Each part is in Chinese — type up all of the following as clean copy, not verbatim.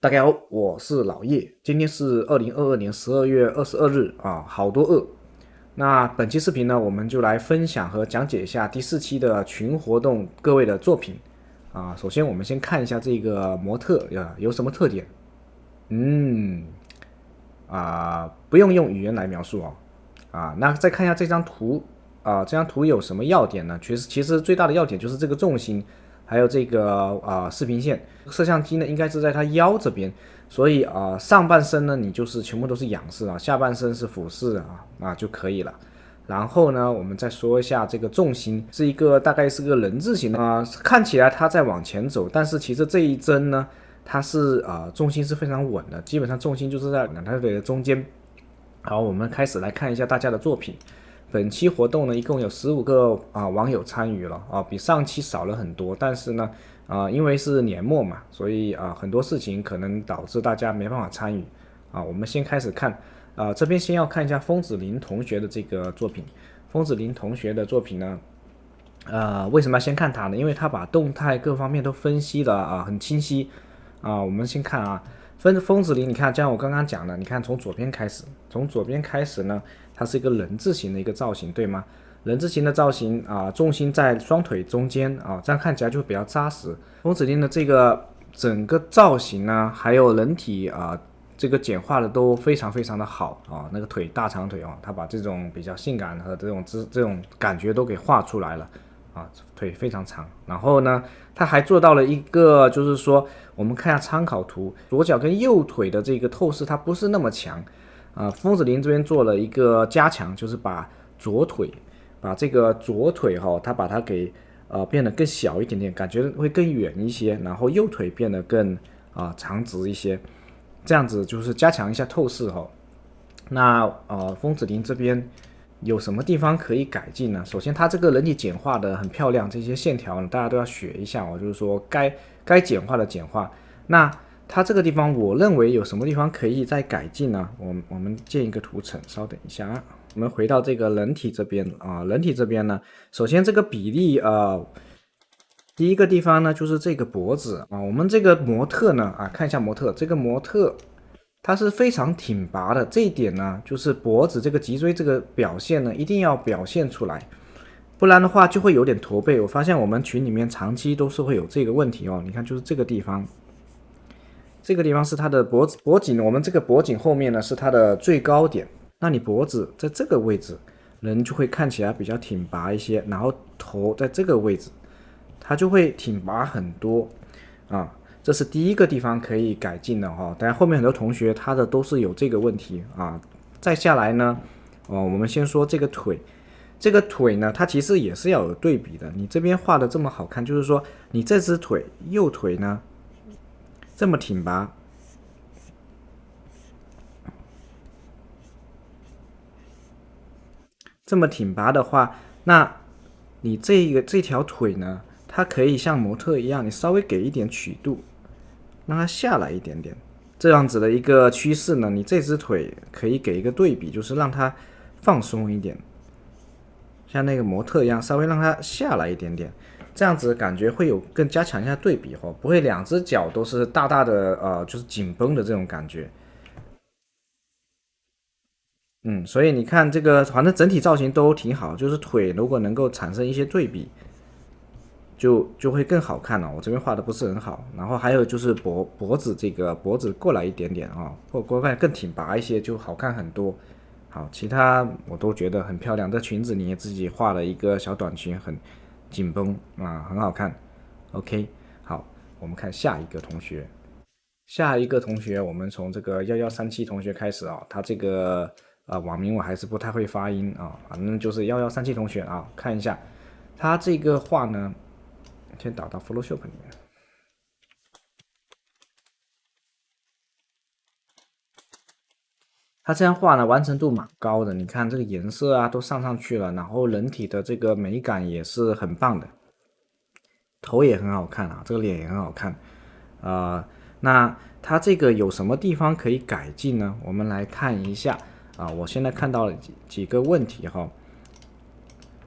大家好，我是老叶，今天是2022年12月22日啊，好多恶。那本期视频呢，我们就来分享和讲解一下第4期的群活动各位的作品啊。首先，我们先看一下这个模特有什么特点。嗯不用用语言来描述那再看一下这张图这张图有什么要点呢？其实最大的要点就是这个重心，还有这个视频线。摄像机呢应该是在它腰这边，所以上半身呢你就是全部都是仰视下半身是俯视就可以了。然后呢，我们再说一下这个重心是大概是个人字形的看起来它在往前走，但是其实这一针呢，它是重心是非常稳的，基本上重心就是在两条腿的中间。好，我们开始来看一下大家的作品。本期活动呢，一共有15个网友参与了比上期少了很多，但是呢因为是年末嘛，所以很多事情可能导致大家没办法参与我们先开始看这边先要看一下风子林同学的这个作品。风子林同学的作品呢为什么要先看他呢？因为他把动态各方面都分析的很清晰我们先看风子林，你看，就像我刚刚讲的，你看从左边开始呢，它是一个人字形的一个造型，对吗？人字形的造型重心在双腿中间这样看起来就比较扎实。风子林的这个整个造型呢，还有人体这个简化的都非常非常的好那个腿大长腿他把这种比较性感和这种感觉都给画出来了腿非常长。然后呢，他还做到了一个，就是说，我们看一下参考图，左脚跟右腿的这个透视它不是那么强风子林这边做了一个加强，就是把这个左腿他把它给变得更小一点点，感觉会更远一些，然后右腿变得更长直一些，这样子就是加强一下透视那风子林这边有什么地方可以改进呢？首先，它这个人体简化的很漂亮，这些线条呢，大家都要学一下就是说该简化的简化。那它这个地方，我认为有什么地方可以再改进呢？我们建一个图层，稍等一下我们回到这个人体这边人体这边呢，首先这个比例第一个地方呢就是这个脖子我们这个模特呢看一下模特，这个模特它是非常挺拔的，这一点呢，就是脖子这个脊椎这个表现呢，一定要表现出来，不然的话就会有点驼背。我发现我们群里面长期都是会有这个问题你看，就是这个地方，是它的脖颈，我们这个脖颈后面呢是它的最高点，那你脖子在这个位置，人就会看起来比较挺拔一些，然后头在这个位置，它就会挺拔很多这是第一个地方可以改进的当然后面很多同学他的都是有这个问题再下来呢我们先说这个腿，呢它其实也是要有对比的。你这边画的这么好看，就是说你这只腿右腿呢这么挺拔，的话，那你这条腿呢，它可以像模特一样，你稍微给一点曲度，让它下来一点点，这样子的一个趋势呢，你这只腿可以给一个对比，就是让它放松一点，像那个模特一样，稍微让它下来一点点，这样子感觉会有更加强一下对比不会两只脚都是大大的就是紧绷的这种感觉。所以你看这个，反正整体造型都挺好，就是腿如果能够产生一些对比，就会更好看了。我这边画的不是很好，然后还有就是脖子这个脖子过来一点点或过来更挺拔一些，就好看很多。好，其他我都觉得很漂亮。这裙子你也自己画了一个小短裙，很紧绷很好看。OK， 好，我们看下一个同学。我们从这个1137同学开始他这个网名我还是不太会发音反正就是1137同学看一下他这个画呢，先导到 Photoshop 里面。他这样画呢，完成度蛮高的，你看这个颜色都上去了，然后人体的这个美感也是很棒的，头也很好看这个脸也很好看那它这个有什么地方可以改进呢？我们来看一下我现在看到了几个问题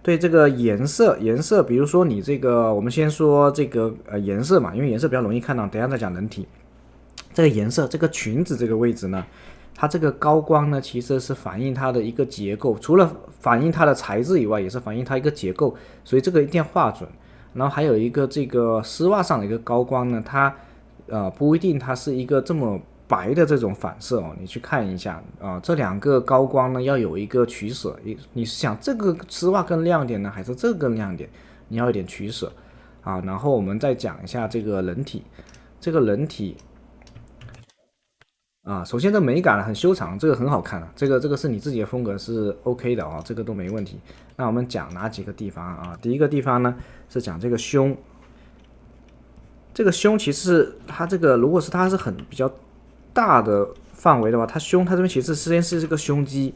对这个颜色，比如说你这个，我们先说这个颜色嘛，因为颜色比较容易看到，等一下再讲人体。这个颜色，这个裙子这个位置呢，它这个高光呢，其实是反映它的一个结构，除了反映它的材质以外，也是反映它一个结构，所以这个一定要画准。然后还有一个这个丝袜上的一个高光呢，它不一定它是一个这么白的这种反射哦，你去看一下这两个高光呢要有一个取舍，你是想这个丝袜更亮点呢，还是这个更亮点？你要有点取舍然后我们再讲一下这个人体，这个人体首先这美感很修长，这个很好看这个是你自己的风格是 OK 的这个都没问题。那我们讲哪几个地方第一个地方呢是讲这个胸，这个胸其实它这个如果是它是很比较大的范围的话，它这边其实先是这个胸肌，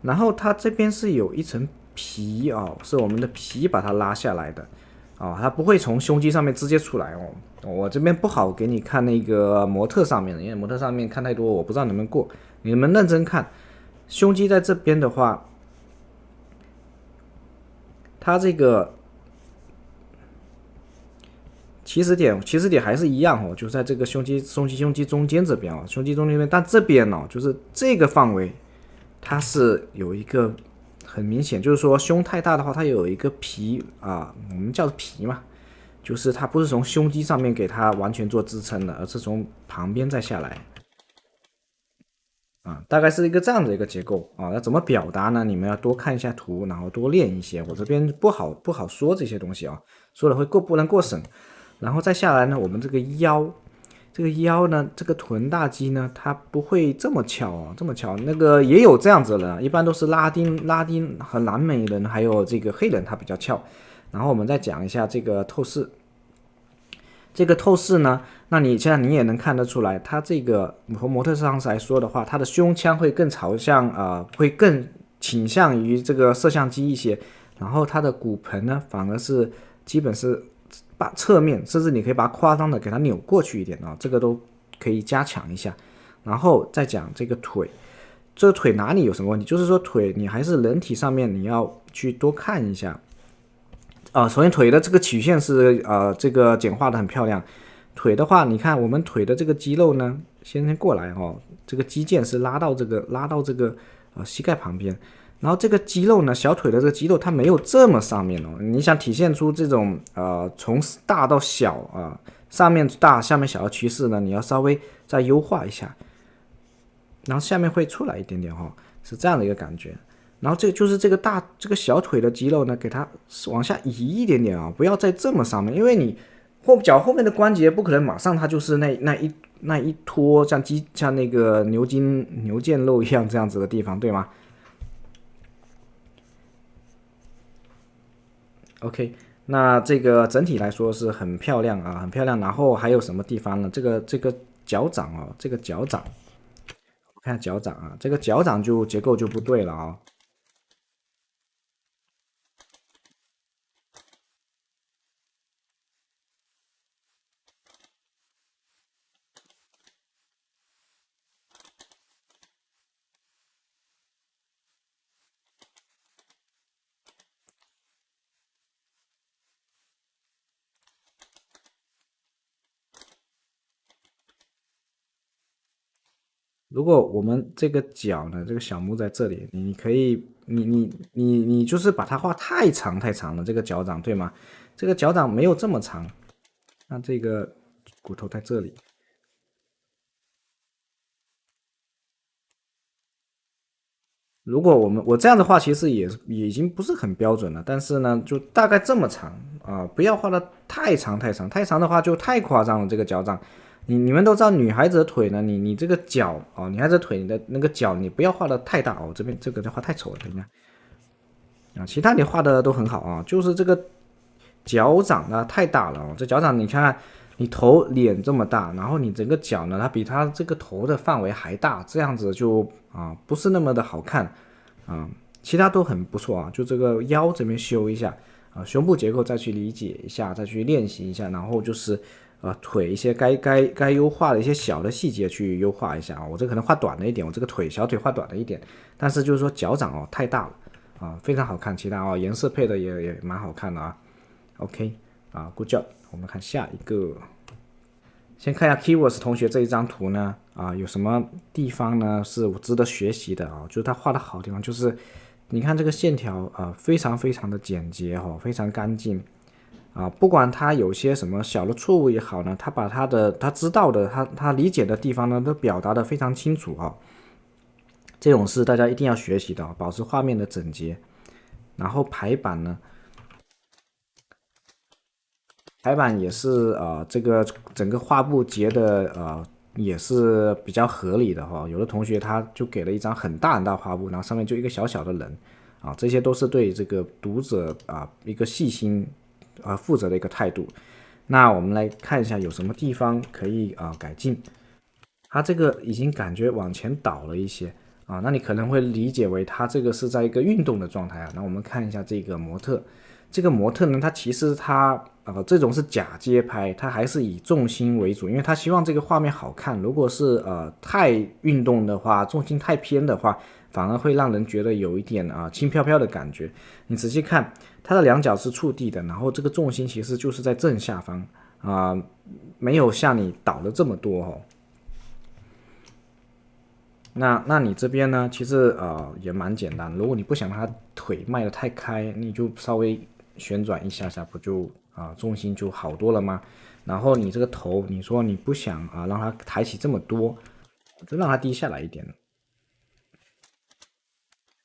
然后它这边是有一层皮是我们的皮把它拉下来的它不会从胸肌上面直接出来我这边不好给你看那个模特上面的，因为模特上面看太多，我不知道能不能过。你们认真看，胸肌在这边的话，它这个起始点还是一样就在这个胸肌中间这边胸肌中间这边，但这边就是这个范围，它是有一个很明显，就是说胸太大的话，它有一个皮我们叫皮嘛。就是它不是从胸肌上面给它完全做支撑的，而是从旁边再下来大概是一个这样的一个结构要怎么表达呢？你们要多看一下图，然后多练一些。我这边不好说这些东西说了会不能过审。然后再下来呢，我们这个腰呢，这个臀大肌呢，它不会这么翘这么翘。那个也有这样子的人一般都是拉丁和南美人，还有这个黑人，他比较翘。然后我们再讲一下这个透视。这个透视呢，那你现在你也能看得出来，它这个从模特上来说的话，它的胸腔会更朝向会更倾向于这个摄像机一些，然后它的骨盆呢，反而是基本是把侧面，甚至你可以把它夸张的给它扭过去一点这个都可以加强一下。然后再讲这个腿，这个腿哪里有什么问题？就是说腿你还是人体上面你要去多看一下。首先腿的这个曲线是这个简化的很漂亮。腿的话，你看我们腿的这个肌肉呢，先过来这个肌腱是拉到这个膝盖旁边，然后这个肌肉呢，小腿的这个肌肉它没有这么上面你想体现出这种从大到小上面大下面小的趋势呢，你要稍微再优化一下，然后下面会出来一点点是这样的一个感觉。然后这就是这个小腿的肌肉呢，给它往下移一点点不要再这么上面，因为你脚后面的关节不可能马上它就是那一坨像那个牛腱肉一样这样子的地方，对吗 ？OK， 那这个整体来说是很漂亮很漂亮。然后还有什么地方呢？这个脚掌这个脚掌，我看脚掌这个脚掌就结构就不对了如果我们这个脚呢，这个小拇在这里，你可以，你就是把它画太长了，这个脚掌对吗？这个脚掌没有这么长，那这个骨头在这里。如果我这样的话，其实也已经不是很标准了，但是呢，就大概这么长不要画的太长，太长的话就太夸张了。这个脚掌，你们都知道，女孩子的腿呢，你这个脚女孩子的腿你的那个脚你不要画的太大这边这个的画太丑了，等一下其他你画的都很好就是这个脚掌呢太大了这脚掌你看看，你头脸这么大，然后你整个脚呢，它比它这个头的范围还大，这样子就不是那么的好看其他都很不错就这个腰这边修一下胸部结构再去理解一下，再去练习一下，然后就是腿一些该优化的一些小的细节去优化一下我这可能画短了一点，我这个小腿画短了一点，但是就是说脚掌太大了非常好看，其他颜色配的也蛮好看的OK good job。我们看下一个，先看一下 Keywords 同学这一张图呢，有什么地方呢是我值得学习的啊？就是他画的好地方，就是你看这个线条非常非常的简洁非常干净不管他有些什么小的错误也好呢，他把他知道的他理解的地方呢都表达的非常清楚这种是大家一定要学习的保持画面的整洁。然后排版呢？排版也是这个整个画布截的也是比较合理的有的同学他就给了一张很大很大画布，然后上面就一个小小的人这些都是对这个读者一个细心负责的一个态度。那我们来看一下有什么地方可以改进。它这个已经感觉往前倒了一些那你可能会理解为它这个是在一个运动的状态那我们看一下这个模特。这个模特呢，它其实它这种是假街拍，它还是以重心为主，因为它希望这个画面好看。如果是太运动的话，重心太偏的话，反而会让人觉得有一点轻飘飘的感觉。你仔细看，它的两脚是触地的，然后这个重心其实就是在正下方没有像你倒的这么多那你这边呢，其实也蛮简单。如果你不想它腿迈得太开，你就稍微旋转一下下，不就重心就好多了吗？然后你这个头，你说你不想让它抬起这么多，就让它低下来一点。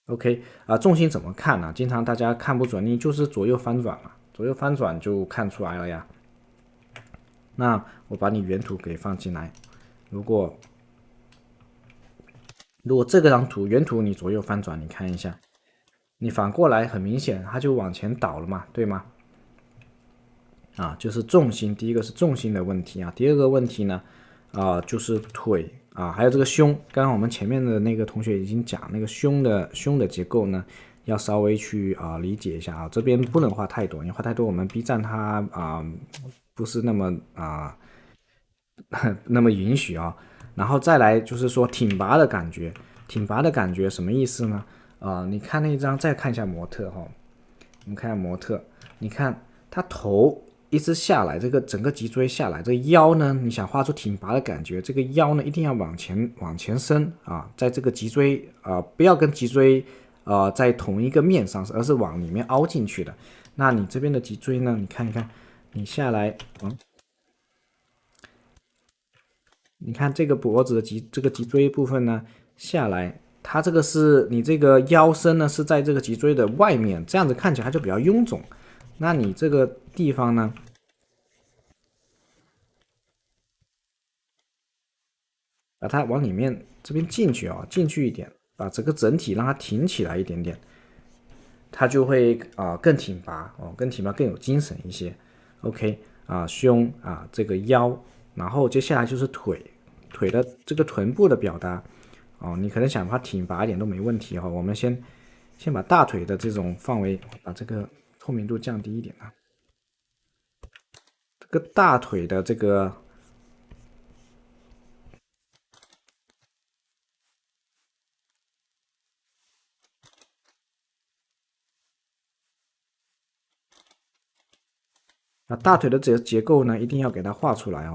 OK 重心怎么看呢？经常大家看不准，你就是左右翻转嘛，左右翻转就看出来了呀。那我把你原图给放进来，如果这个张图原图你左右翻转，你看一下，你反过来很明显它就往前倒了嘛，对吗？就是重心，第一个是重心的问题第二个问题呢就是腿还有这个胸。刚刚我们前面的那个同学已经讲那个胸的结构呢，要稍微去理解一下这边不能画太多，因为画太多我们 B 站它不是那么那么允许然后再来就是说挺拔的感觉，挺拔的感觉什么意思呢？你看那一张，再看一下模特我们看一下模特，你看他头一直下来，这个整个脊椎下来，这个腰呢，你想画出挺拔的感觉，这个腰呢一定要往前伸在这个脊椎不要跟脊椎在同一个面上，而是往里面凹进去的。那你这边的脊椎呢，你看一看，你下来你看这个脖子的这个脊椎部分呢下来，它这个是你这个腰身呢是在这个脊椎的外面，这样子看起来就比较臃肿。那你这个地方呢，把它往里面这边进去进去一点，把这个整体让它挺起来一点点，它就会更挺拔更挺拔，更有精神一些。OK 胸这个腰，然后接下来就是腿的这个臀部的表达你可能想把它挺拔一点都没问题我们先把大腿的这种范围，把这个透明度降低一点这个大腿的这个大腿的这个结构呢，一定要给它画出来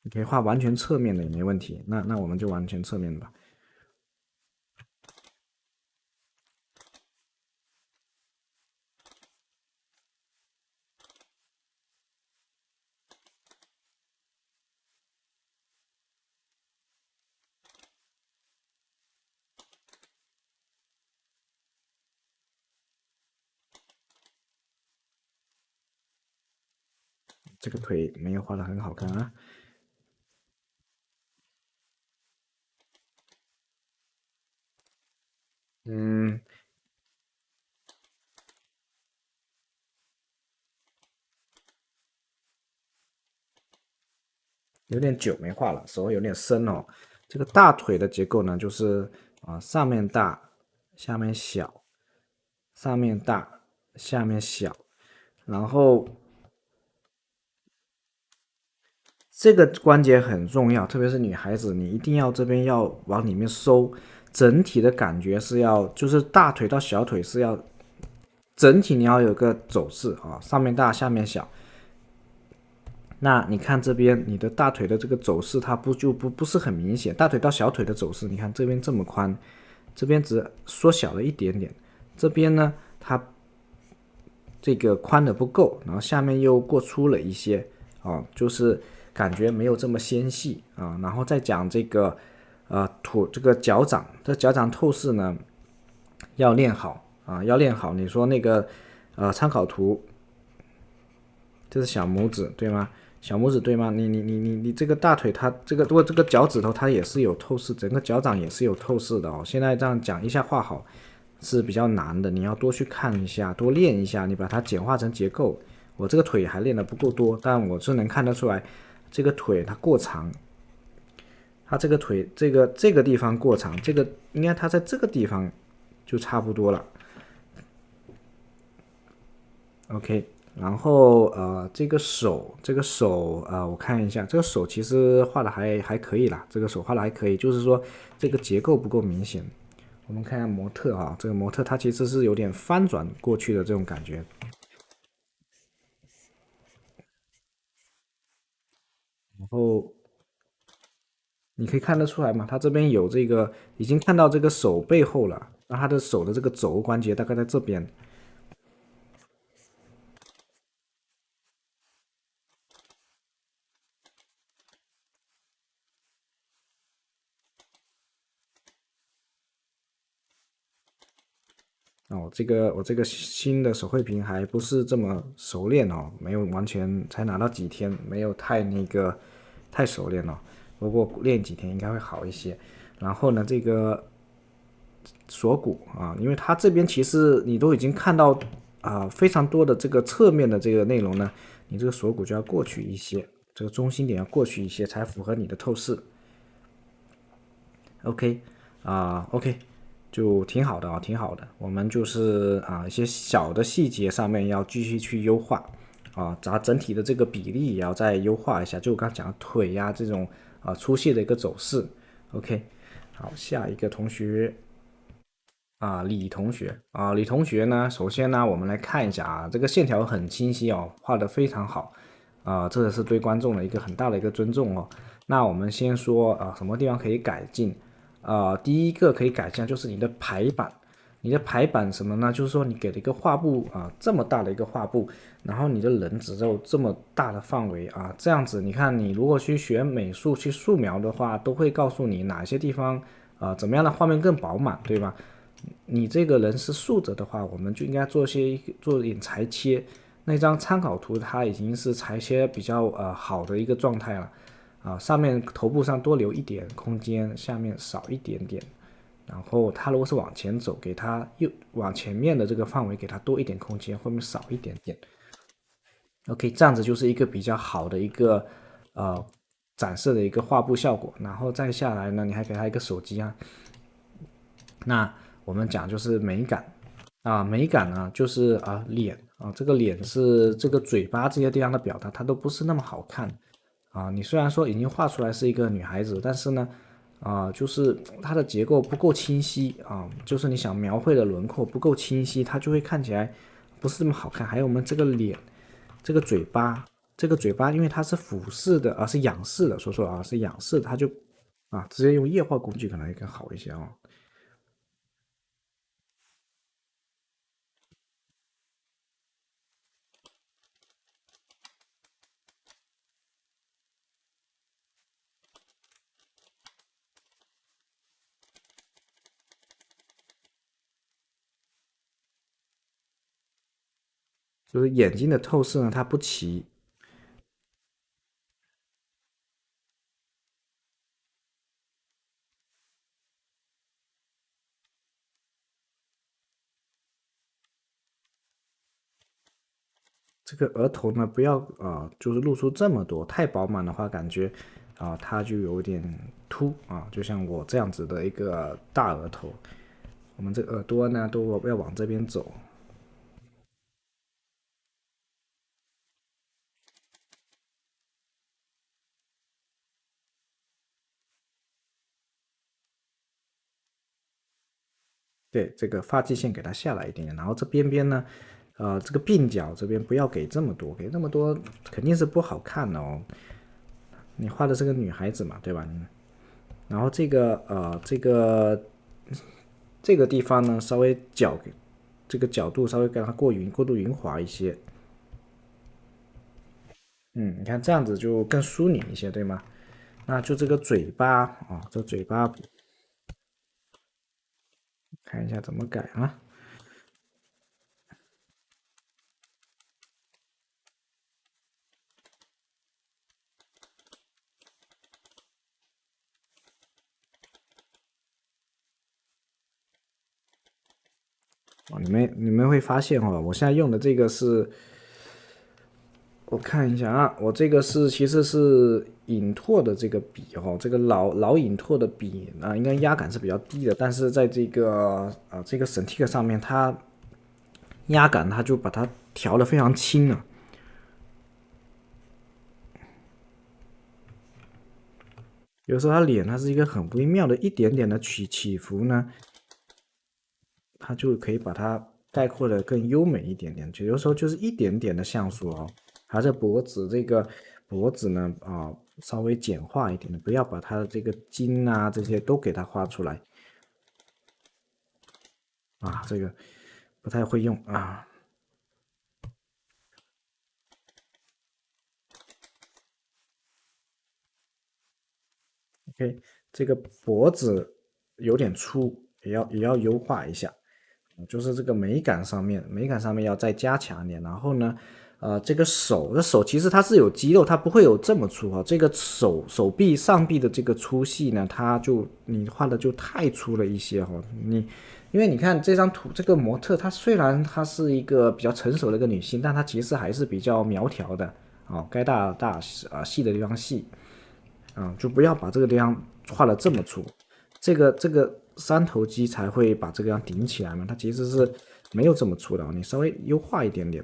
你可以画完全侧面的也没问题。那我们就完全侧面吧。这个腿没有画的很好看嗯，有点久没画了，手有点深这个大腿的结构呢，就是上面大，下面小，上面大，下面小，然后这个关节很重要，特别是女孩子，你一定要这边要往里面收，整体的感觉是要，就是大腿到小腿是要整体你要有个走势啊，上面大下面小。那你看这边你的大腿的这个走势，它不是很明显，大腿到小腿的走势，你看这边这么宽，这边只缩小了一点点，这边呢它这个宽的不够，然后下面又过粗了一些啊，就是感觉没有这么纤细啊。然后再讲这个这个脚掌，这脚掌透视呢要练好啊，要练好。你说那个参考图，这是小拇指对吗？小拇指对吗？你这个大腿它这个这个脚趾头它也是有透视，整个脚掌也是有透视的哦。现在这样讲一下画好是比较难的，你要多去看一下，多练一下，你把它简化成结构。我这个腿还练的不够多，但我是能看得出来，这个腿它过长，它这个腿这个地方过长，这个应该它在这个地方就差不多了。OK，然后这个手我看一下，这个手其实画的还可以啦，这个手画的还可以，就是说这个结构不够明显。我们看一下模特啊，这个模特它其实是有点翻转过去的这种感觉，然后你可以看得出来嘛，它这边有这个已经看到这个手背后了，那它的手的这个肘关节大概在这边。哦，我这个新的手绘屏还不是这么熟练哦，没有完全才拿到几天，没有太熟练了。不过练几天应该会好一些。然后呢，这个锁骨啊，因为它这边其实你都已经看到非常多的这个侧面的这个内容呢，你这个锁骨就要过去一些，这个中心点要过去一些，才符合你的透视。OK，OK，就挺好的啊，挺好的。我们就是一些小的细节上面要继续去优化咱整体的这个比例也要再优化一下。就我刚刚讲的腿呀、这种粗细的一个走势。OK，好，下一个同学李同学李同学呢，首先呢，我们来看一下这个线条很清晰哦，画的非常好这个是对观众的一个很大的一个尊重哦。那我们先说什么地方可以改进第一个可以改进就是你的排版，你的排版什么呢？就是说你给了一个画布这么大的一个画布，然后你的人只有这么大的范围这样子你看你如果去学美术去素描的话，都会告诉你哪些地方怎么样的画面更饱满，对吧？你这个人是竖着的话，我们就应该做一点裁切。那张参考图它已经是裁切比较好的一个状态了上面头部上多留一点空间，下面少一点点。然后它如果是往前走，给它往前面的这个范围给它多一点空间，后面少一点点。OK，这样子就是一个比较好的一个呃展示的一个画布效果。然后再下来呢，你还给它一个手机那我们讲就是美感美感呢就是脸这个脸是这个嘴巴这些地方的表达，它都不是那么好看你虽然说已经画出来是一个女孩子，但是呢就是它的结构不够清晰就是你想描绘的轮廓不够清晰，它就会看起来不是这么好看。还有我们这个脸，这个嘴巴，这个嘴巴因为它是俯视的是仰视的，说错是仰视的，它就直接用液化工具可能会更好一些就是眼睛的透视呢，它不齐，这个额头呢不要就是露出这么多，太饱满的话，感觉它就有点凸就像我这样子的一个大额头，我们这个耳朵呢都要往这边走。对，这个发际线给它下来一点点，然后这边边呢，这个鬓角这边不要给这么多，给这么多肯定是不好看的哦。你画的是个女孩子嘛，对吧？然后这个地方呢，稍微这个角度稍微给它过度匀滑一些。你看这样子就更疏离一些，对吗？那就这个嘴巴啊，这嘴巴看一下怎么改啊？哦，你们会发现哦，我现在用的这个是，我看一下啊，我这个其实是影拓的这个笔哦，这个老影拓的笔啊，应该压感是比较低的，但是在这个沈 T 上面，它压感它就把它调的非常轻了。有时候它脸它是一个很微妙的一点点的起伏呢，它就可以把它概括的更优美一点点。就有时候就是一点点的像素哦，还是脖子呢稍微简化一点的，不要把它的这个筋啊这些都给它画出来啊，这个不太会用啊。OK，这个脖子有点粗，也要优化一下。就是这个美感上面要再加强一点。然后呢，这个手其实它是有肌肉，它不会有这么粗哈。这个手臂上臂的这个粗细呢，你画的就太粗了一些哈。因为你看这张图，这个模特她虽然她是一个比较成熟的一个女性，但她其实还是比较苗条的啊，该细的地方细就不要把这个地方画的这么粗。这个三头肌才会把这个样顶起来嘛，它其实是没有这么粗的，你稍微优化一点点。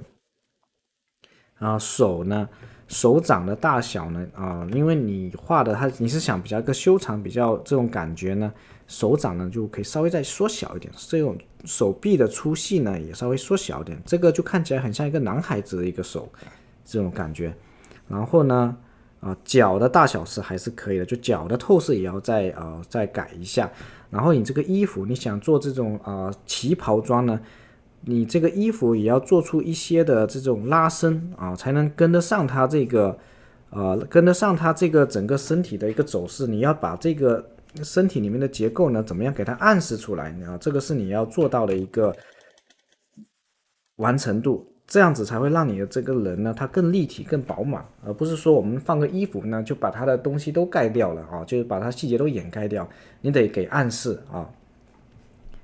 手呢，手掌的大小呢，因为你画的你是想比较一个修长，比较这种感觉呢，手掌呢就可以稍微再缩小一点，这种手臂的粗细呢也稍微缩小一点，这个就看起来很像一个男孩子的一个手，这种感觉。然后呢，脚的大小是还是可以的，就脚的透视也要再改一下。然后你这个衣服，你想做这种旗袍装呢，你这个衣服也要做出一些的这种拉伸才能跟得上它这个整个身体的一个走势。你要把这个身体里面的结构呢，怎么样给它暗示出来这个是你要做到的一个完成度，这样子才会让你的这个人呢，他更立体、更饱满，而不是说我们放个衣服呢，就把他的东西都盖掉了就是把他细节都掩盖掉。你得给暗示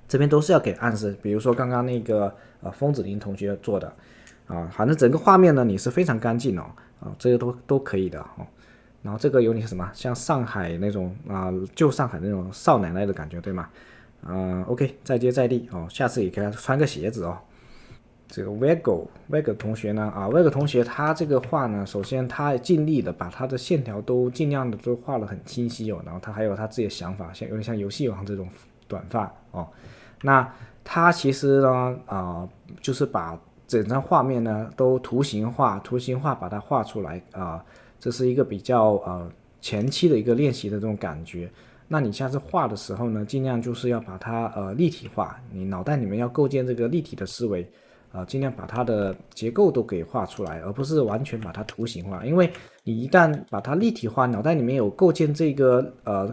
这边都是要给暗示。比如说刚刚那个风子林同学做的反正整个画面呢你是非常干净这个都可以的然后这个有点什么像上海那种旧上海那种少奶奶的感觉，对吗？OK，再接再厉下次也给他穿个鞋子这个 Vego 同学呢Vego 同学他这个画呢，首先他尽力的把他的线条都尽量的都画得很清晰然后他还有他自己的想法，有点像游戏王这种短发那他其实呢就是把整张画面呢都图形化，把它画出来这是一个比较前期的一个练习的这种感觉。那你下次画的时候呢，尽量就是要把它立体化，你脑袋里面要构建这个立体的思维尽量把它的结构都给画出来，而不是完全把它图形化。因为你一旦把它立体化，脑袋里面有构建这个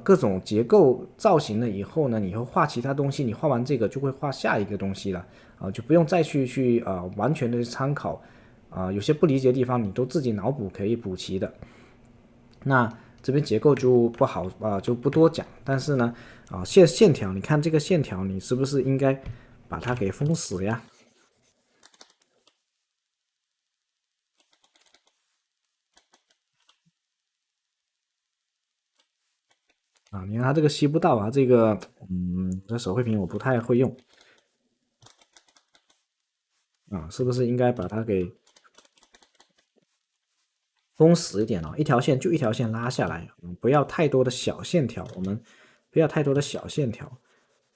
各种结构造型了以后呢，你以后画其他东西，你画完这个就会画下一个东西了就不用再去完全的参考有些不理解的地方你都自己脑补可以补齐的。那这边结构就不好就不多讲。但是呢线条，你看这个线条，你是不是应该把它给封死呀？你看它这个吸不到这个这手绘屏我不太会用是不是应该把它给封死一点一条线就一条线拉下来不要太多的小线条，我们不要太多的小线条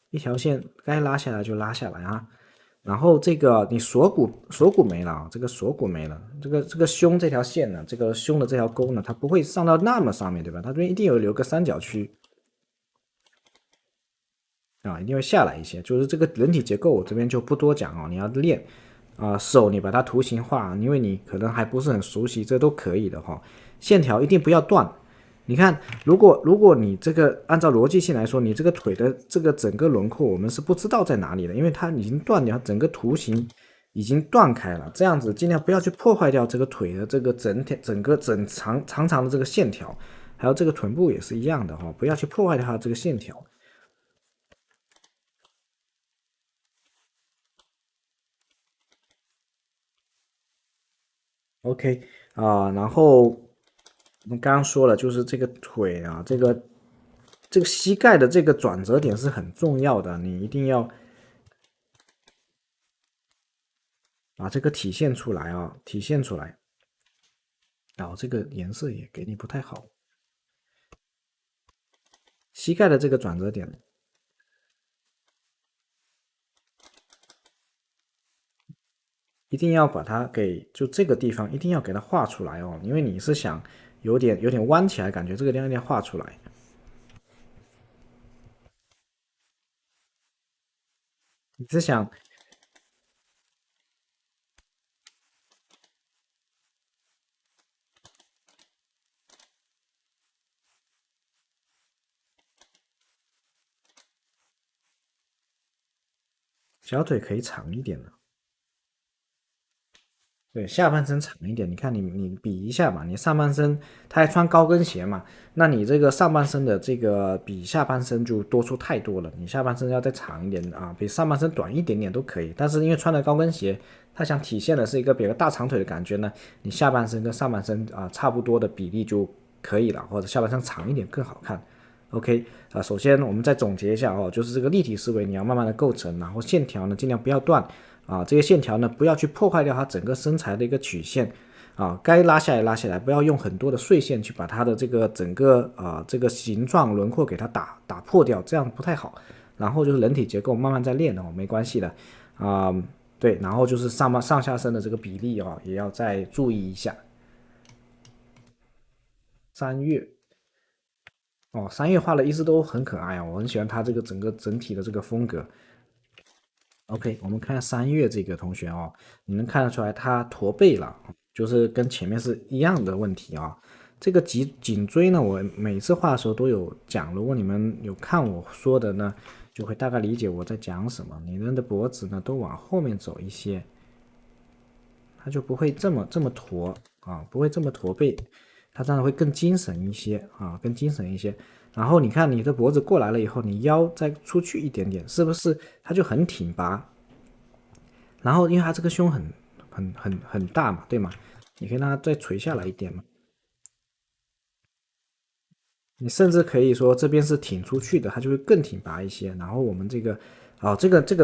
一条线该拉下来就拉下来啊。然后这个你锁骨没了啊，这个锁骨没了，这个胸这条线呢，这个胸的这条沟呢，它不会上到那么上面，对吧？它这边一定有留个三角区啊，一定会下来一些。就是这个人体结构，我这边就不多讲哦，你要练手你把它图形化，因为你可能还不是很熟悉，这都可以的哈。线条一定不要断。你看，如果你这个按照逻辑性来说，你这个腿的这个整个轮廓，我们是不知道在哪里的，因为它已经断掉，整个图形已经断开了。这样子尽量不要去破坏掉这个腿的这个整个长的这个线条，还有这个臀部也是一样的哈，不要去破坏掉它这个线条。OK 然后我们刚刚说了，就是这个腿啊，这个膝盖的这个转折点是很重要的，你一定要把这个体现出来啊，体现出来。然后这个颜色也给你不太好，膝盖的这个转折点一定要把它给就这个地方一定要给它画出来哦，因为你是想有点弯起来，感觉这个地方一定要画出来。你是想小腿可以长一点的，对，下半身长一点，你看你比一下嘛，你上半身他还穿高跟鞋嘛，那你这个上半身的这个比下半身就多出太多了，你下半身要再长一点啊，比上半身短一点点都可以，但是因为穿了高跟鞋，它想体现的是一个比较大长腿的感觉呢，你下半身跟上半身差不多的比例就可以了，或者下半身长一点更好看。OK 首先我们再总结一下哦，就是这个立体思维你要慢慢的构成，然后线条呢尽量不要断这些线条呢不要去破坏掉它整个身材的一个曲线该拉下来拉下来，不要用很多的碎线去把它的这个整个这个形状轮廓给它打破掉，这样不太好。然后就是人体结构慢慢再练没关系的对，然后就是上下身的这个比例也要再注意一下。3月3月画的一直都很可爱我很喜欢他这个整体的这个风格。OK，我们看3月这个同学你能看得出来他驼背了，就是跟前面是一样的问题这个颈椎呢，我每次画的时候都有讲，如果你们有看我说的呢，就会大概理解我在讲什么。你人的脖子呢都往后面走一些，它就不会这么驼不会这么驼背，它这样会更精神一些更精神一些。然后你看你的脖子过来了以后，你腰再出去一点点，是不是它就很挺拔？然后因为它这个胸很大嘛，对吗？你可以让它再垂下来一点嘛。你甚至可以说这边是挺出去的，它就会更挺拔一些。然后我们这个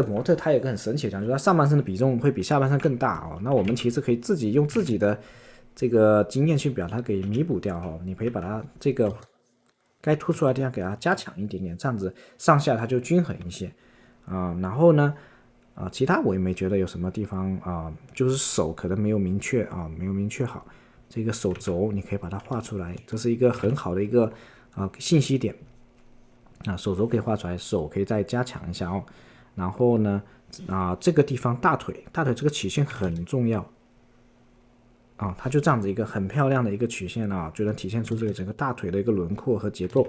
模特他有个很神奇的讲，就是他上半身的比重会比下半身更大那我们其实可以自己用自己的这个经验去把它给弥补掉你可以把它这个该凸出来的地方给它加强一点点，这样子上下它就均衡一些然后呢其他我也没觉得有什么地方就是手可能没有明确没有明确好。这个手肘你可以把它画出来，这是一个很好的一个信息点手肘可以画出来，手可以再加强一下然后呢这个地方大腿这个曲线很重要它就这样子一个很漂亮的一个曲线就能体现出这个整个大腿的一个轮廓和结构。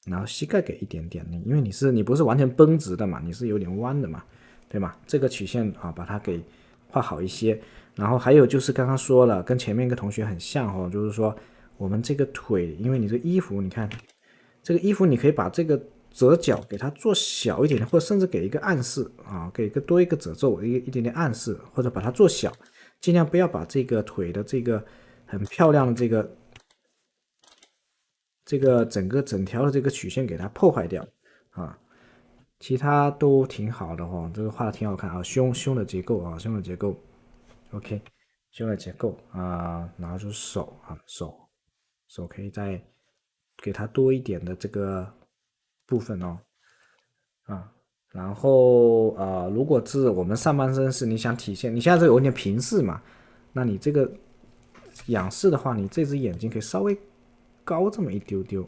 然后膝盖给一点点，因为你不是完全绷直的嘛，你是有点弯的嘛，对吗？这个曲线把它给画好一些。然后还有就是刚刚说了，跟前面一个同学很像就是说我们这个腿，因为你这衣服，你看这个衣服，你可以把这个折角给它做小一点，或者甚至给一个暗示给多一个褶皱，一点点暗示，或者把它做小，尽量不要把这个腿的这个很漂亮的这个整条的这个曲线给它破坏掉啊，其他都挺好的这个画的挺好看胸的结构胸的结构，OK，胸的结构然后就是手手可以再给它多一点的这个部分啊。然后如果是我们上半身是你想体现，你现在这有点平视嘛，那你这个仰视的话，你这只眼睛可以稍微高这么一丢丢，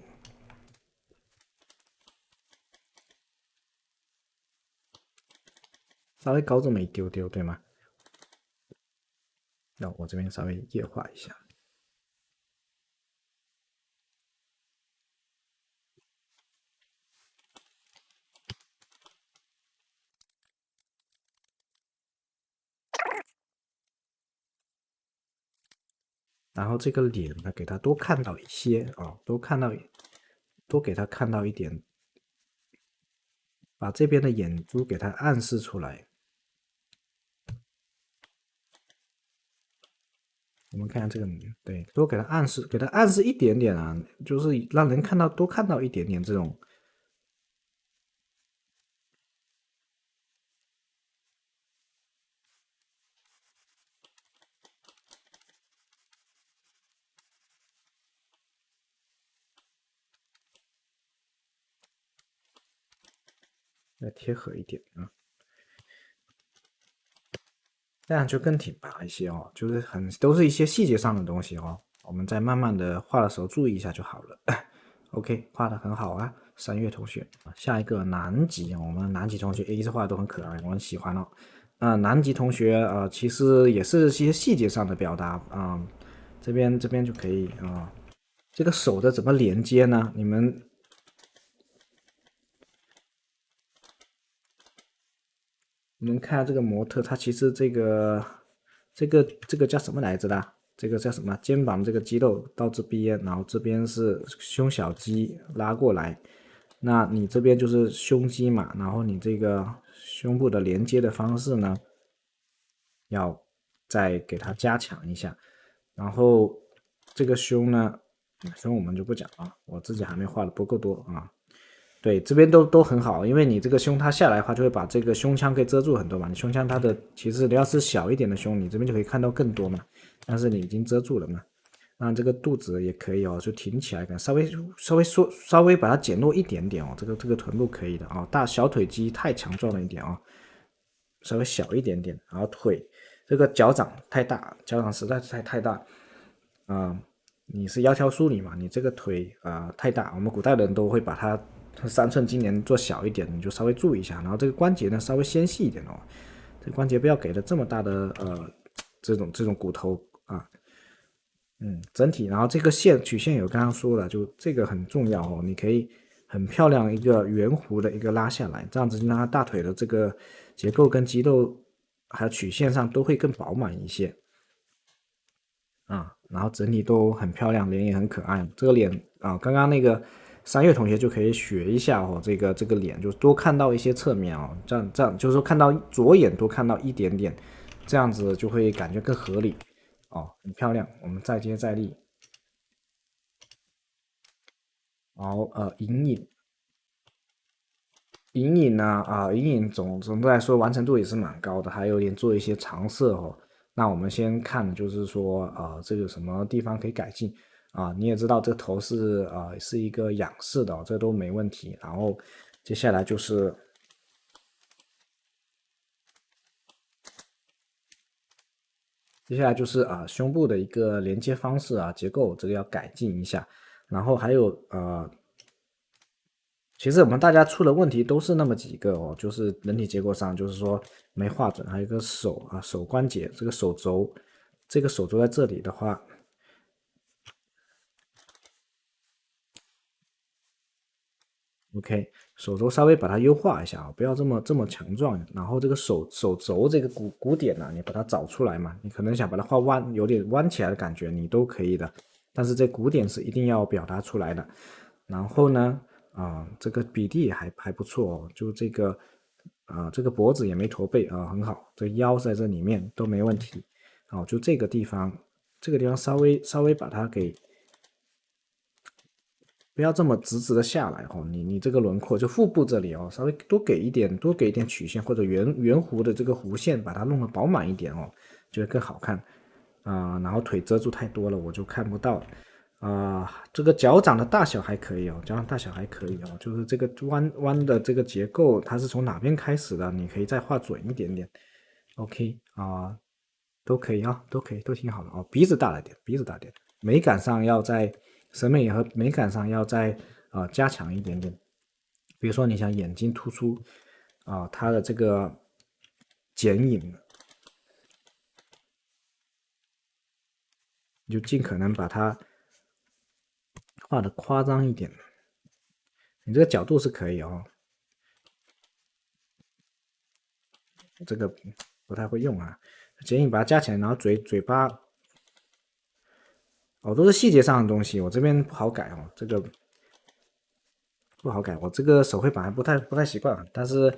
稍微高这么一丢丢，对吗？那我这边稍微液化一下。然后这个脸呢，给他多看到一些啊，多给他看到一点，把这边的眼珠给他暗示出来。我们看下这个，对，多给他暗示，给他暗示一点点啊，就是让人看到多看到一点点这种。再贴合一点啊，这样就更挺拔一些哦，就是都是一些细节上的东西哦，我们在慢慢的画的时候注意一下就好了。OK，画的很好啊，三月同学。下一个南极，我们南极同学一直画的都很可爱，我很喜欢哦。南极同学其实也是一些细节上的表达啊、这边就可以这个手的怎么连接呢？你们看这个模特，他其实这个叫什么来着的？这个叫什么？肩膀这个肌肉到这边，然后这边是胸小肌拉过来，那你这边就是胸肌嘛，然后你这个胸部的连接的方式呢，要再给它加强一下。然后这个胸呢，胸我们就不讲了，我自己还没画的不够多啊。对，这边都很好，因为你这个胸它下来的话，就会把这个胸腔可以遮住很多嘛。你胸腔它的其实你要是小一点的胸，你这边就可以看到更多嘛。但是你已经遮住了嘛，那这个肚子也可以哦，就挺起来，稍微把它减弱一点点哦。这个臀部可以的哦，大小腿肌太强壮了一点哦，稍微小一点点。然后腿这个脚掌太大，脚掌实在是太大你是窈窕淑女嘛，你这个腿太大，我们古代人都会把它3寸金莲做小一点，你就稍微注意一下。然后这个关节呢稍微纤细一点哦，这个关节不要给的这么大的这种骨头啊，整体。然后这个曲线有刚刚说了，就这个很重要哦，你可以很漂亮一个圆弧的一个拉下来，这样子就让它大腿的这个结构跟肌肉还有曲线上都会更饱满一些。然后整体都很漂亮，脸也很可爱。这个脸刚刚那个3月同学就可以学一下哦，这个脸就多看到一些侧面哦，这样就是说看到左眼多看到一点点，这样子就会感觉更合理哦，很漂亮。我们再接再厉。然后隐隐呢隐隐总的来说完成度也是蛮高的，还有点做一些尝试哦。那我们先看就是说这个什么地方可以改进你也知道这个头是一个仰视的这都没问题。然后接下来胸部的一个连接方式结构这个要改进一下。然后还有其实我们大家出的问题都是那么几个哦，就是人体结构上，就是说没画准，还有一个手关节这个手肘，这个手肘在这里的话，OK，手肘稍微把它优化一下不要这么强壮。然后这个手肘这个骨点呢，你把它找出来嘛，你可能想把它画弯，有点弯起来的感觉，你都可以的。但是这骨点是一定要表达出来的。然后呢，这个比例也还不错哦，就这个脖子也没驼背很好，这腰在这里面都没问题。就这个地方稍微把它给不要这么直直的下来哦，你这个轮廓就腹部这里稍微多给一点曲线或者圆弧的这个弧线，把它弄得饱满一点就会更好看然后腿遮住太多了，我就看不到这个脚掌的大小还可以哦，脚掌大小还可以哦，就是这个弯的这个结构，它是从哪边开始的，你可以再画准一点点。OK 都可以啊，都可以，都挺好的哦。鼻子大了点，鼻子大点，美感上要在审美和美感上要再加强一点点。比如说你想眼睛突出它的这个剪影，你就尽可能把它画的夸张一点。你这个角度是可以哦，这个不太会用啊。剪影把它加起来，然后嘴巴都是细节上的东西，我这边不好改哦，这个不好改，我这个手绘板还不太习惯，但是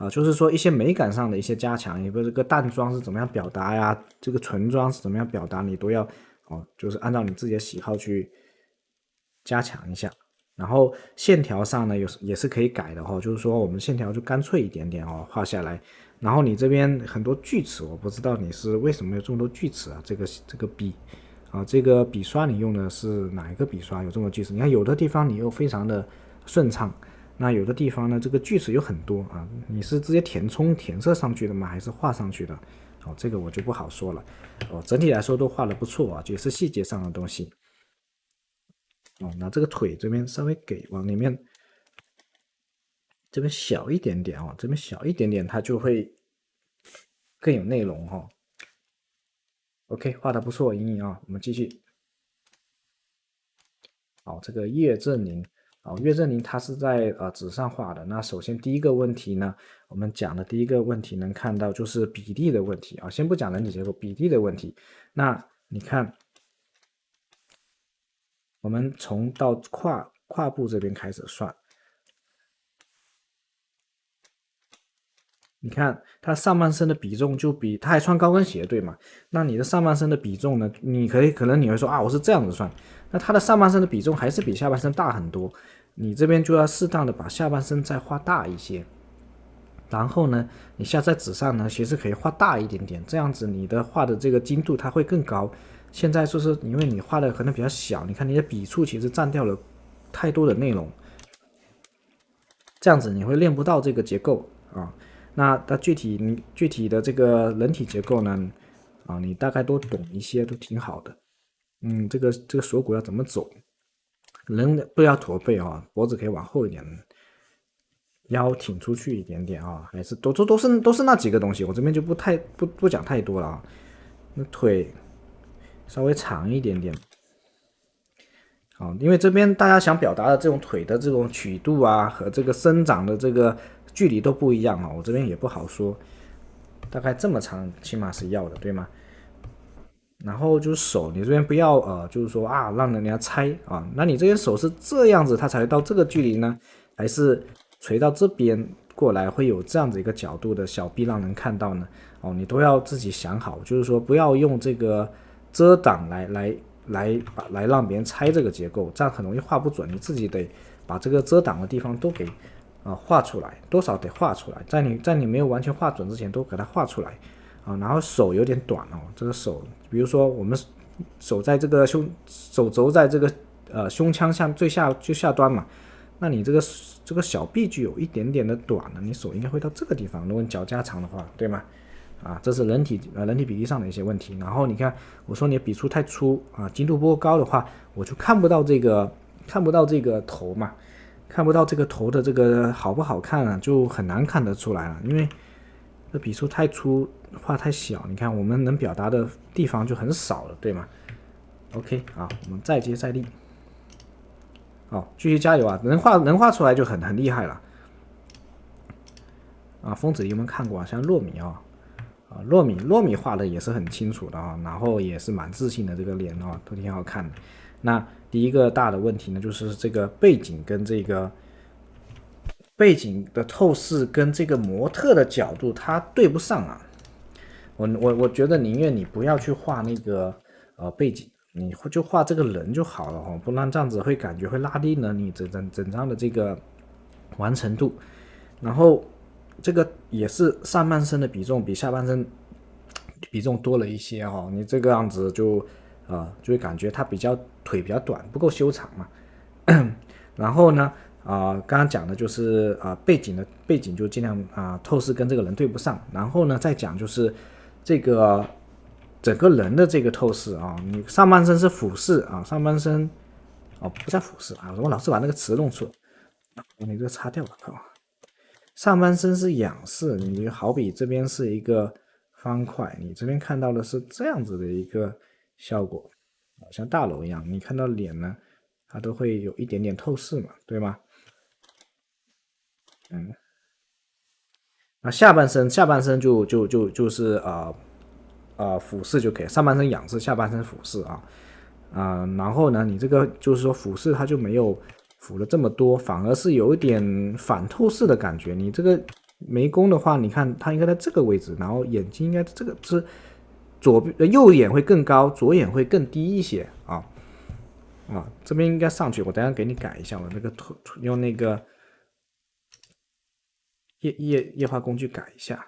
就是说一些美感上的一些加强，比如这个淡妆是怎么样表达呀，这个纯妆是怎么样表达，你都要就是按照你自己的喜好去加强一下。然后线条上呢，也是可以改的哦，就是说我们线条就干脆一点点哦，画下来。然后你这边很多锯齿，我不知道你是为什么有这么多锯齿啊？这个笔这个笔刷你用的是哪一个笔刷？有这么多锯齿？你看有的地方你又非常的顺畅，那有的地方呢，这个锯齿有很多啊。你是直接填充填色上去的吗？还是画上去的？这个我就不好说了。整体来说都画的不错啊，也是细节上的东西。那这个腿这边稍微给往里面这边小一点点这边小一点点，它就会更有内容OK，画的不错，莹莹我们继续。这个叶正林岳正林他是在纸上画的。那首先第一个问题呢，我们讲的第一个问题能看到就是比例的问题先不讲人体结构，比例的问题。那你看，我们从到胯部这边开始算。你看他上半身的比重就比他还穿高跟鞋，对吗？那你的上半身的比重呢？你可能你会说我是这样子算，那他的上半身的比重还是比下半身大很多。你这边就要适当的把下半身再画大一些，然后呢，你下在纸上呢，其实可以画大一点点，这样子你的画的这个精度它会更高。现在就是因为你画的可能比较小，你看你的笔触其实占掉了太多的内容，这样子你会练不到这个结构那它具体的这个人体结构呢，你大概都懂一些，都挺好的。这个锁骨要怎么走？人不要驼背脖子可以往后一点，腰挺出去一点点还是都是那几个东西，我这边就不讲太多了那腿稍微长一点点，因为这边大家想表达的这种腿的这种曲度和这个生长的这个距离都不一样我这边也不好说，大概这么长起码是要的，对吗？然后就是手，你这边不要就是说让人家猜那你这边手是这样子，它才会到这个距离呢，还是垂到这边过来会有这样子一个角度的小臂让人看到呢？你都要自己想好，就是说不要用这个遮挡来让别人猜这个结构，这样很容易画不准。你自己得把这个遮挡的地方都给画出来，多少得画出来，在你没有完全画准之前都给它画出来然后手有点短这个手，比如说我们手在这个手肘在这个胸腔最下端嘛，那你这个小臂就有一点点的短了，你手应该会到这个地方。如果你脚加长的话，对吗？这是人体比例上的一些问题。然后你看，我说你的笔触太粗精度不够高的话，我就看不到这个头嘛，看不到这个头的这个好不好看就很难看得出来了，因为这笔触太粗，画太小，你看我们能表达的地方就很少了，对吗 ？OK 我们再接再厉，继续加油能画出来就很厉害了疯子有没有看过像糯米糯米画的也是很清楚的然后也是蛮自信的，这个脸都挺好看的。那第一个大的问题呢，就是这个背景跟这个背景的透视跟这个模特的角度它对不上我觉得宁愿你不要去画那个背景，你就画这个人就好了不然这样子会感觉会拉低了你整张的这个完成度。然后这个也是上半身的比重比下半身比重多了一些你这个样子就就会感觉他腿比较短，不够修长嘛。然后呢，刚刚讲的就是背景就尽量透视跟这个人对不上。然后呢，再讲就是这个整个人的这个透视你上半身是俯视上半身不叫俯视我老是把那个词弄错了，你这个擦掉了，上半身是仰视，你好比这边是一个方块，你这边看到的是这样子的一个效果，像大楼一样，你看到脸呢，它都会有一点点透视嘛，对吗？那下半身就是俯视就可以，上半身仰视，下半身俯视然后呢，你这个就是说俯视它就没有俯了这么多，反而是有一点反透视的感觉。你这个眉弓的话，你看它应该在这个位置，然后眼睛应该这个是右眼会更高，左眼会更低一些这边应该上去，我等一下给你改一下，我那个用那个液化工具改一下。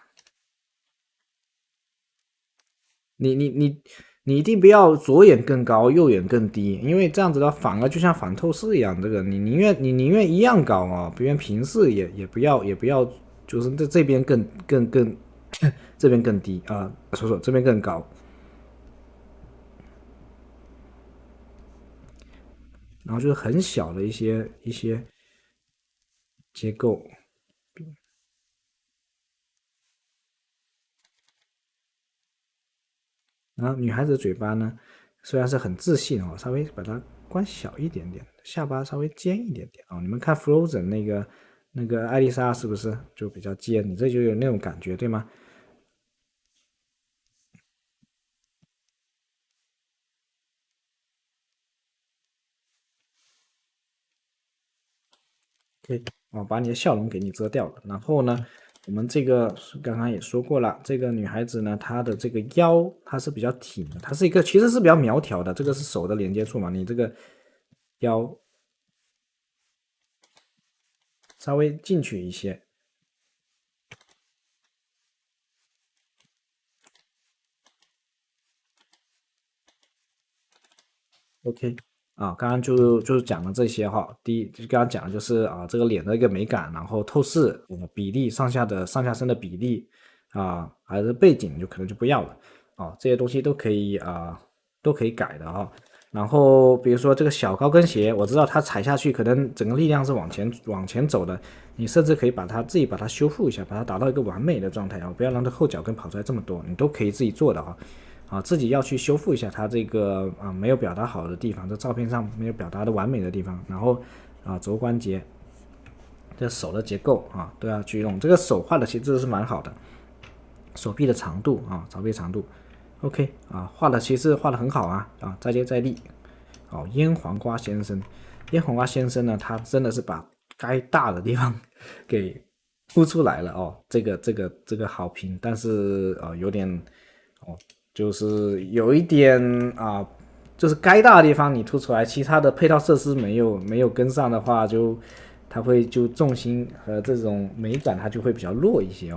你一定不要左眼更高，右眼更低，因为这样子的话反而就像反透视一样。这个你宁愿一样高不愿平视也不要，就是这边更这边更低这边更高。然后就是很小的一些结构。然后女孩子的嘴巴呢，虽然是很自信稍微把它关小一点点，下巴稍微尖一点点你们看 Frozen 那个艾丽莎是不是就比较尖？你这就有那种感觉，对吗？OK，把你的笑容给你遮掉了。然后呢，我们这个刚刚也说过了，这个女孩子呢，她的这个腰她是比较挺的，她是一个其实是比较苗条的，这个是手的连接处嘛，你这个腰稍微进去一些。OK，刚刚就是讲了这些第一就刚刚讲的就是这个脸的一个美感，然后透视比例上下身的比例还是背景就可能就不要了这些东西都可以改的然后比如说这个小高跟鞋，我知道它踩下去可能整个力量是往前走的，你甚至可以自己把它修复一下，把它达到一个完美的状态不要让它后脚跟跑出来这么多，你都可以自己做的自己要去修复一下它这个没有表达好的地方，这照片上没有表达的完美的地方，然后肘关节、这手的结构都要去用。这个手画的其实是蛮好的，手臂的长度手臂长度 OK 画的其实画的很好再接再厉。腌黄瓜先生，腌黄瓜先生呢，他真的是把该大的地方给突出来了这个好评，但是有点就是有一点就是该大的地方你突出来，其他的配套设施没有跟上的话，它会重心和这种美感它就会比较弱一些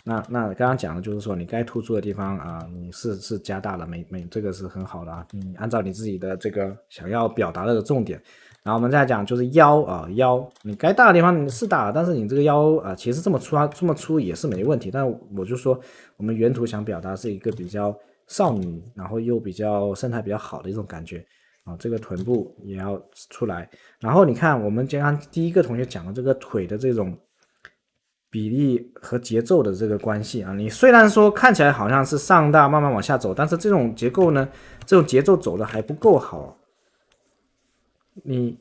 那刚刚讲的就是说，你该突出的地方你是加大了这个是很好的你按照你自己的这个想要表达的重点。然后我们再讲就是腰你该大的地方你是大，但是你这个腰其实这么粗也是没问题。但我就说我们原图想表达是一个比较少女，然后又比较身材比较好的一种感觉这个臀部也要出来。然后你看我们刚刚第一个同学讲的这个腿的这种比例和节奏的这个关系你虽然说看起来好像是上大慢慢往下走，但是这种结构呢，这种节奏走的还不够好。你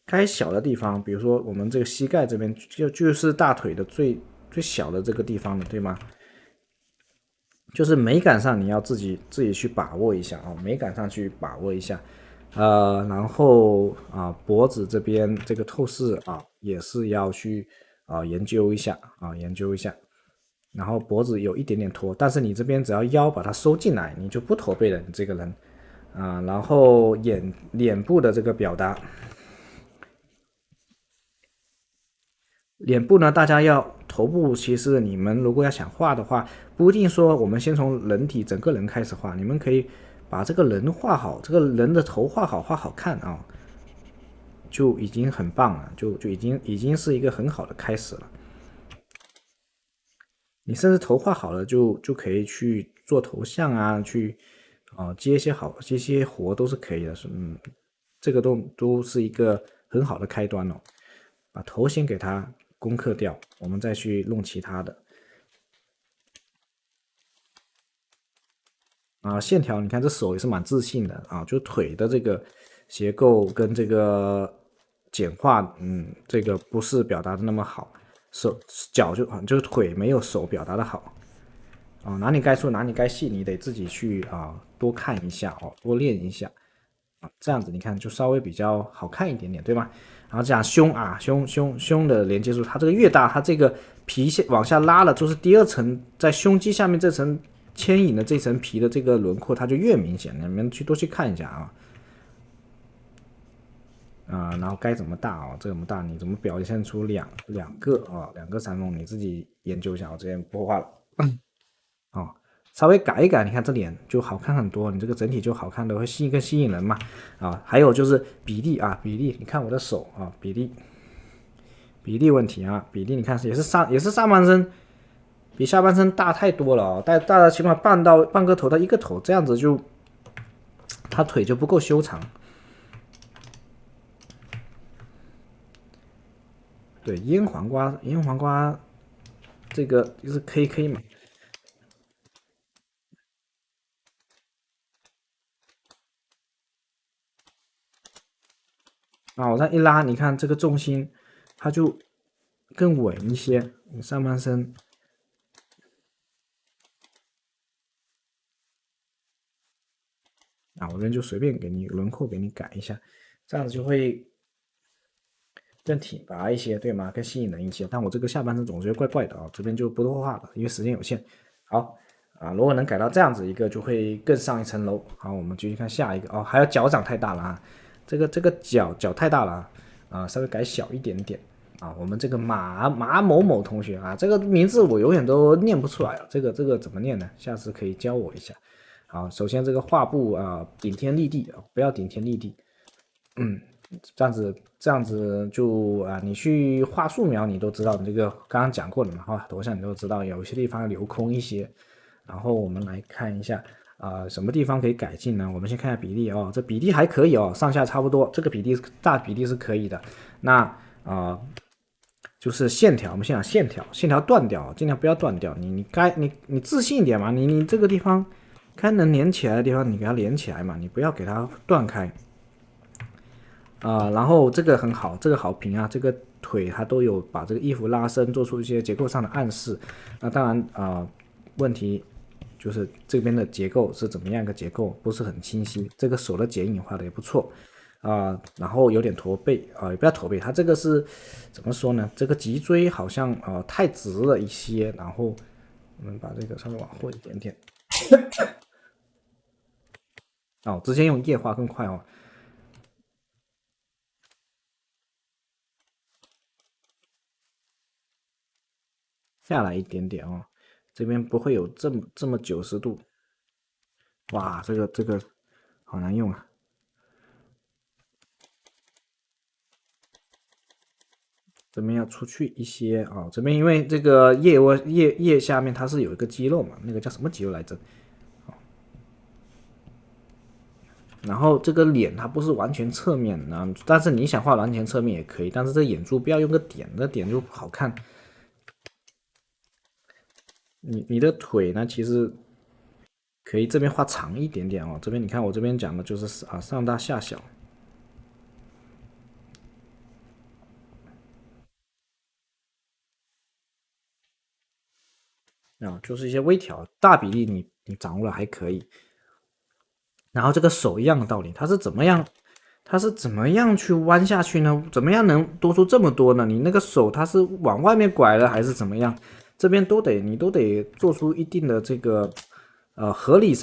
该小的地方，比如说我们这个膝盖这边就是大腿的最小的这个地方了，对吗？就是美感上你要自己去把握一下美感上去把握一下。然后脖子这边这个透视也是要去研究一下研究一下。然后脖子有一点点驼，但是你这边只要腰把它收进来，你就不驼背了，你这个人然后脸部的这个表达，脸部呢，大家要头部，其实你们如果要想画的话，不一定说我们先从人体整个人开始画，你们可以把这个人画好，这个人的头画好，画好看啊，就已经很棒了，就已经是一个很好的开始了。你甚至头画好了就可以去做头像啊，去接一些接些活都是可以的，这个都是一个很好的开端哦。把头先给它攻克掉，我们再去弄其他的。线条你看这手也是蛮自信的啊，就腿的这个结构跟这个简化，这个不是表达的那么好，脚就是腿没有手表达的好哪里该粗哪里该细，你得自己去多看一下多练一下这样子你看就稍微比较好看一点点，对吗？然后讲胸的连接处，它这个越大，它这个皮线往下拉了，就是第二层在胸肌下面这层牵引的这层皮的这个轮廓，它就越明显。你们多去看一下然后该怎么大这么大，你怎么表现出两个三缝，你自己研究一下，我这边不画了稍微改一改，你看这脸就好看很多，你这个整体就好看的，会更吸引人嘛还有就是比例比例，你看我的手比例问题比例你看也是上半身比下半身大太多了大了起码半个头到一个头，这样子就他腿就不够修长。对，腌黄瓜这个就是 KK 嘛。我再一拉，你看这个重心，它就更稳一些。你上半身我这边就随便给你轮廓给你改一下，这样子就会更挺拔一些，对吗？更吸引人一些。但我这个下半身总觉得怪怪的这边就不多画了，因为时间有限。好如果能改到这样子一个，就会更上一层楼。好，我们继续看下一个还有脚长太大了这个脚太大了稍微改小一点点我们这个马某某同学这个名字我永远都念不出来这个怎么念呢？下次可以教我一下。好，首先这个画布顶天立地不要顶天立地。这样子就你去画素描，你都知道，你这个刚刚讲过了嘛头像你都知道，有些地方留空一些。然后我们来看一下什么地方可以改进呢？我们先看一下比例这比例还可以上下差不多，这个大比例是可以的。那就是线条，我们先讲线条断掉，尽量不要断掉。你自信一点嘛，你这个地方该能连起来的地方，你给它连起来嘛，你不要给它断开。然后这个很好，这个好评这个腿它都有把这个衣服拉伸，做出一些结构上的暗示。那当然问题就是这边的结构是怎么样一个结构，不是很清晰。这个手的剪影画的也不错然后有点驼背也不要驼背，它这个是怎么说呢？这个脊椎好像太直了一些，然后我们把这个稍微往后一点点直接用液画更快下来一点点这边不会有这么90度。哇，这个好难用这边要出去一些这边因为这个腋下面它是有一个肌肉嘛，那个叫什么肌肉来着？然后这个脸它不是完全侧面但是你想画完全侧面也可以，但是这眼珠不要用个点，那点就不好看。你的腿呢，其实可以这边画长一点点这边你看我这边讲的就是上大下小就是一些微调，大比例你掌握了还可以。然后这个手一样的道理，它是怎么样去弯下去呢？怎么样能多出这么多呢？你那个手它是往外面拐了还是怎么样？这边你都得做出一定的这个合理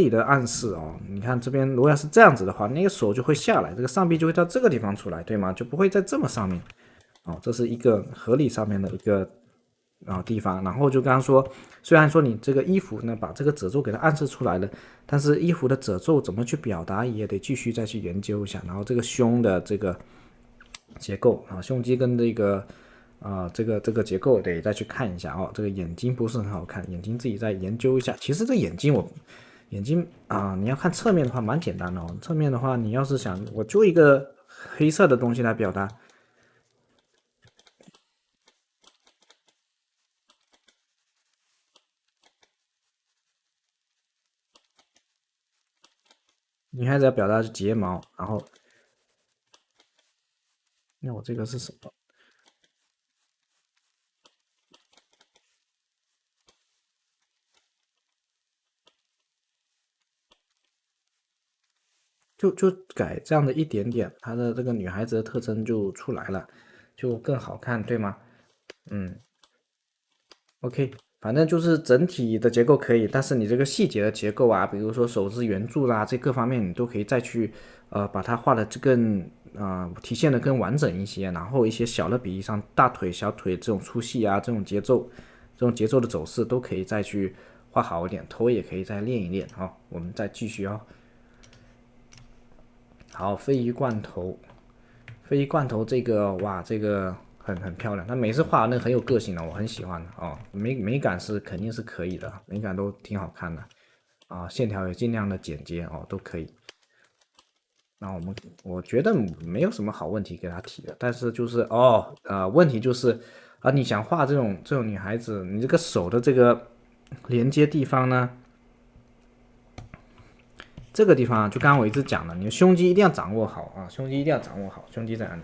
的暗示你看这边如果要是这样子的话，那个手就会下来，这个上臂就会到这个地方出来，对吗？就不会在这么上面哦，这是一个合理上面的一个地方。然后就刚刚说，虽然说你这个衣服呢把这个褶皱给它暗示出来了，但是衣服的褶皱怎么去表达也得继续再去研究一下。然后这个胸的这个结构啊，胸肌跟这个这个结构得再去看一下哦。这个眼睛不是很好看，眼睛自己再研究一下。其实这眼睛你要看侧面的话蛮简单的哦。侧面的话，你要是想我就一个黑色的东西来表达，女孩子要表达是睫毛，然后那我这个是什么？就改这样的一点点，她的这个女孩子的特征就出来了，就更好看，对吗？嗯，OK，反正就是整体的结构可以，但是你这个细节的结构啊，比如说手指圆柱啦，这各方面你都可以再去把它画的更体现的更完整一些，然后一些小的比例上，大腿、小腿这种粗细啊，这种节奏的走势都可以再去画好一点，头也可以再练一练啊。我们再继续啊。好，鲱鱼罐头，鲱鱼罐头这个哇，这个很漂亮，它每次画那个很有个性的，我很喜欢的哦。美感是肯定是可以的，美感都挺好看的啊，线条也尽量的简洁哦，都可以。那我觉得没有什么好问题给他提的，但是就是问题就是你想画这种女孩子，你这个手的这个连接地方呢，这个地方就刚刚我一直讲了，你的胸肌一定要掌握好啊，胸肌一定要掌握好，胸肌在哪里？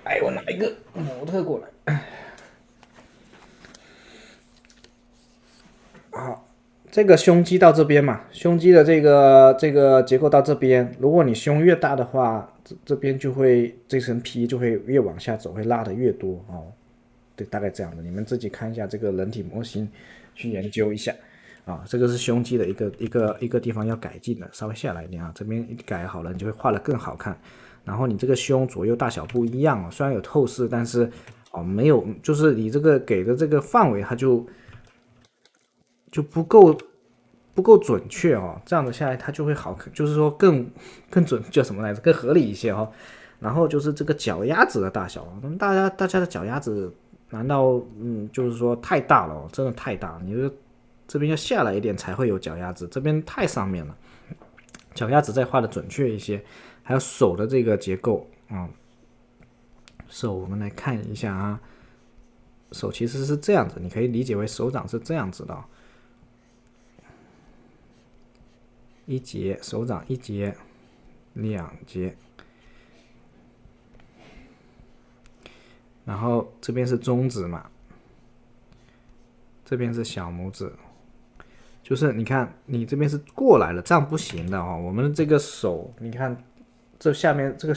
哎，我拿一个模特过来。这个胸肌到这边嘛，胸肌的这个结构到这边，如果你胸越大的话，这边就会这层皮就会越往下走，会拉的越多哦。对，大概这样的，你们自己看一下这个人体模型，去研究一下啊。这个是胸肌的一个地方要改进的，稍微下来一点啊，这边一改好了，你就会画的更好看。然后你这个胸左右大小不一样哦，虽然有透视，但是没有，就是你这个给的这个范围，它就不够准确哦，这样子下来它就会好看，就是说更准，叫什么来着？更合理一些哦。然后就是这个脚丫子的大小，大家的脚丫子难道就是说太大了哦？真的太大了，你这边要下来一点才会有脚丫子，这边太上面了，脚丫子再画的准确一些。还有手的这个结构手我们来看一下啊，手其实是这样子，你可以理解为手掌是这样子的一节手掌一节两节，然后这边是中指嘛，这边是小拇指，就是你看你这边是过来了，这样不行的哦。我们的这个手，你看这下面这个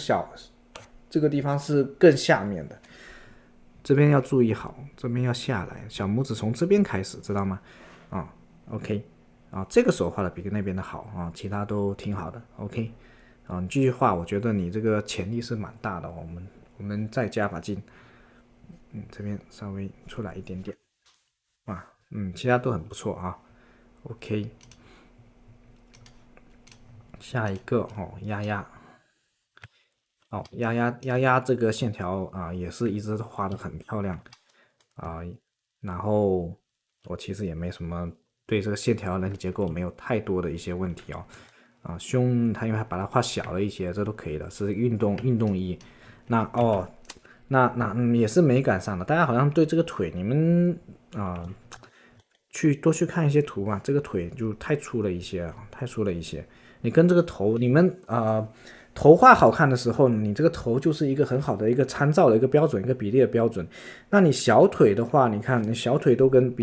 这个地方是更下面的，这边要注意好，这边要下来，小拇指从这边开始，知道吗？OK，这个手画的比那边的好啊，其他都挺好的。OK，你继续画，我觉得你这个潜力是蛮大的哦。我们再加把劲，这边稍微出来一点点其他都很不错啊。OK，下一个丫丫，丫丫这个线条也是一直画的很漂亮啊。然后我其实也没什么对这个线条人体结构没有太多的一些问题哦。胸它因为它把它画小了一些，这都可以的，是运动衣。那也是美感上的，大家好像对这个腿，你们多去看一些图嘛，这个腿就太粗了一些太粗了一些。你跟这个头，你们头画好看的时候，你这个头就是一个很好的一个参照的一个标准，一个比例的标准。那你小腿的话，你看你小腿都跟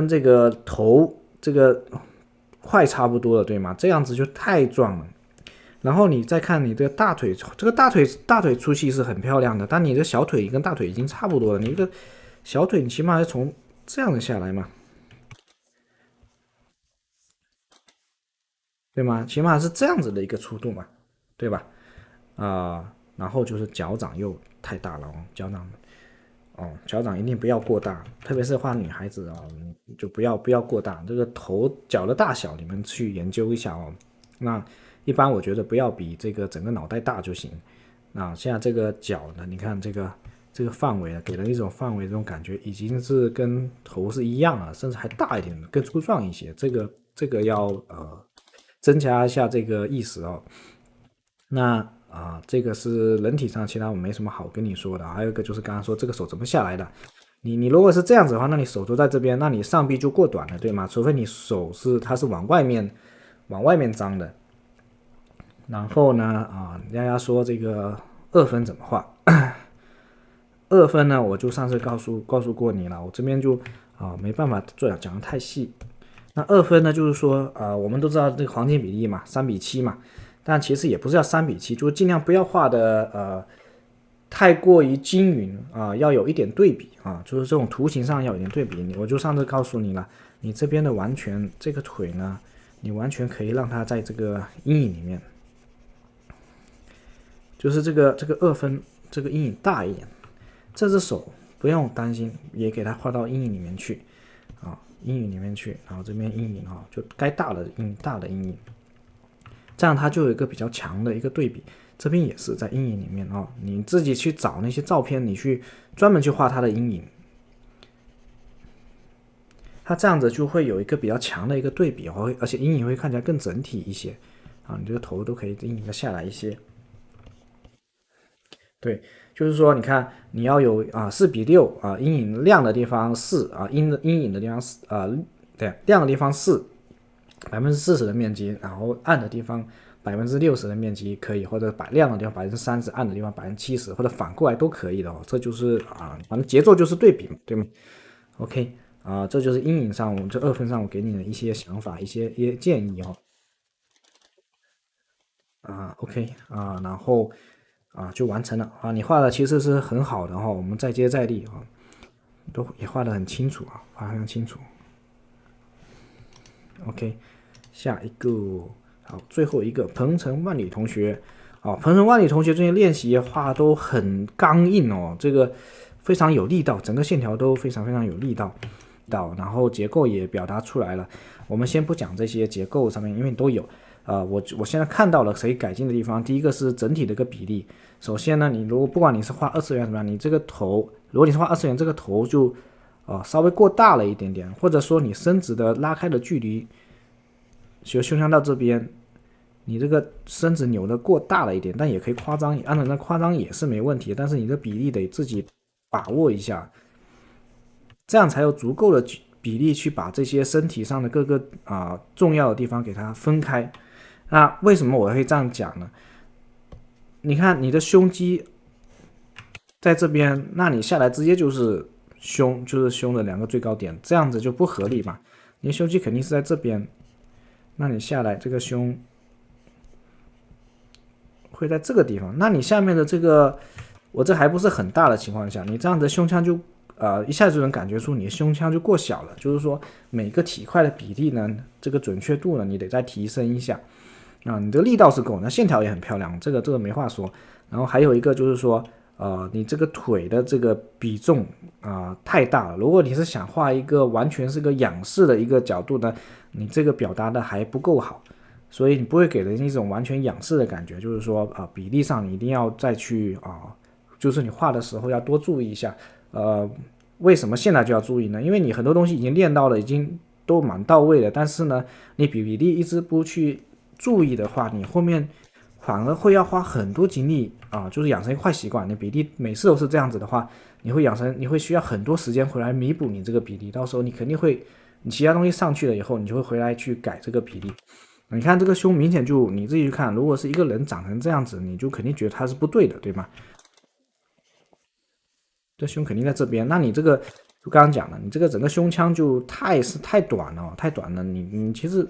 这个头这个快差不多了，对吗？这样子就太壮了。然后你再看你这个大腿，这个大腿粗细是很漂亮的，但你的小腿跟大腿已经差不多了，你这个小腿你起码要从这样的下来嘛，对吗？起码是这样子的一个粗度嘛，对吧？然后就是脚掌太大了哦，脚掌一定不要过大，特别是画女孩子哦，你就不要过大。这个头脚的大小你们去研究一下哦。那一般我觉得不要比这个整个脑袋大就行。那现在这个脚呢，你看这个范围啊，给人一种范围这种感觉，已经是跟头是一样了，甚至还大一点，更粗壮一些。这个要增加一下这个意识哦。那这个是人体上，其他我没什么好跟你说的。还有一个就是刚刚说这个手怎么下来的，你如果是这样子的话，那你手就在这边，那你上臂就过短了，对吗？除非你手它是往外面张的。然后呢丫丫说这个二分怎么画？二分呢，我就上次告诉过你了，我这边就没办法讲的太细。那二分呢，就是说我们都知道这个黄金比例嘛，3:7嘛，但其实也不是要3:7，就是尽量不要画的太过于均匀要有一点对比就是这种图形上要有点对比。我就上次告诉你了，你这边的完全这个腿呢，你完全可以让它在这个阴影里面，就是这个二分这个阴影大一点。这只手不用担心，也给它画到阴影里面去阴影里面去，然后这边阴影就该大的阴影，这样它就有一个比较强的一个对比。这边也是在阴影里面你自己去找那些照片，你去专门去画它的阴影，它这样子就会有一个比较强的一个对比而且阴影会看起来更整体一些你这个头都可以阴影的下来一些。对，就是说你看你要有4:6阴影亮的地方4阴影的地方对，亮的地方4%的面积，然后暗的地方60%的面积可以，或者亮的地方30%，暗的地方70%，或者反过来都可以的这就是反正节奏就是对比嘛，对吗 ？OK 这就是阴影上我们这二分上我给你的一些想法，一些建议OK 然后就完成了你画的其实是很好的我们再接再厉都也画得很清楚画得很清楚。OK， 下一个好，最后一个鹏程万里同学鹏程万里同学最近练习画都很刚硬这个非常有力道，整个线条都非常非常有力道，然后结构也表达出来了。我们先不讲这些结构上面，因为都有我现在看到了可以改进的地方。第一个是整体的一个比例，首先呢，你如果不管你是画二次元怎么样，你这个头，如果你是画二次元，这个头就稍微过大了一点点，或者说你伸直的拉开的距离，就胸腔到这边，你这个身子扭的过大了一点，但也可以夸张，按照那夸张也是没问题，但是你的比例得自己把握一下，这样才有足够的比例去把这些身体上的各个重要的地方给它分开。那为什么我会这样讲呢？你看你的胸肌在这边，那你下来直接就是胸的两个最高点，这样子就不合理嘛。你的胸肌肯定是在这边，那你下来这个胸会在这个地方，那你下面的这个我这还不是很大的情况下，你这样的胸腔就一下子就能感觉出你的胸腔就过小了，就是说每个体块的比例呢，这个准确度呢，你得再提升一下你的力道是够，那线条也很漂亮，这个没话说。然后还有一个就是说你这个腿的这个比重太大了，如果你是想画一个完全是个仰视的一个角度呢，你这个表达的还不够好，所以你不会给人一种完全仰视的感觉，就是说比例上你一定要再去就是你画的时候要多注意一下。为什么现在就要注意呢？因为你很多东西已经练到了，已经都蛮到位了，但是呢，你比例一直不去注意的话，你后面反而会要花很多精力就是养成一个坏习惯。你比例每次都是这样子的话，你会需要很多时间回来弥补你这个比例，到时候你肯定会，你其他东西上去了以后，你就会回来去改这个比例。你看这个胸明显就你自己去看，如果是一个人长成这样子，你就肯定觉得他是不对的，对吗？这胸肯定在这边，那你这个就刚刚讲了，你这个整个胸腔就太短了，太短了，你其实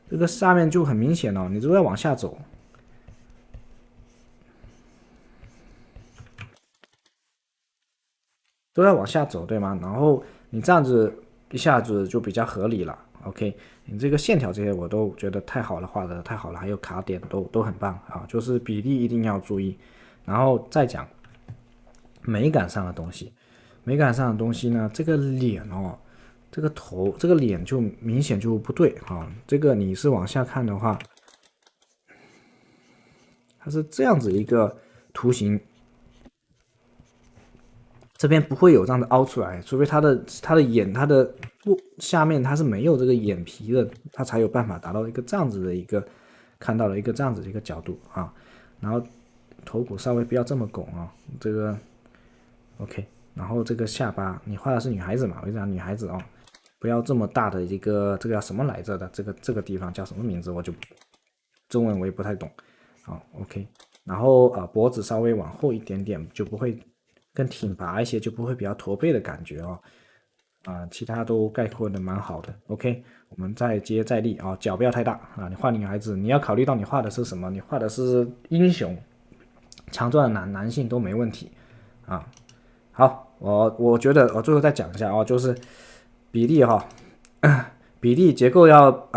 这个下面就很明显你都在往下走，对吗？然后你这样子一下子就比较合理了。OK， 你这个线条这些我都觉得太好了，画的太好了，还有卡点都很棒就是比例一定要注意，然后再讲美感上的东西。美感上的东西呢，这个脸哦，这个头，这个脸就明显就不对啊。这个你是往下看的话，它是这样子一个图形，这边不会有这样的凹出来，除非它的眼它的下面它是没有这个眼皮的，它才有办法达到一个这样子的一个看到了一个这样子的一个角度啊。然后头骨稍微不要这么拱啊，这个 OK。然后这个下巴你画的是女孩子嘛，我就讲女孩子哦，不要这么大的一个这个叫什么来着的这个地方叫什么名字我就中文我也不太懂。好 OK。然后脖子稍微往后一点点，就不会更挺拔一些，就不会比较驼背的感觉哦。其他都概括的蛮好的。OK， 我们再接再厉啊，脚不要太大啊。你画女孩子，你要考虑到你画的是什么？你画的是英雄、强壮的男性都没问题啊。好，我觉得我最后再讲一下哦，就是比例哈，比例结构要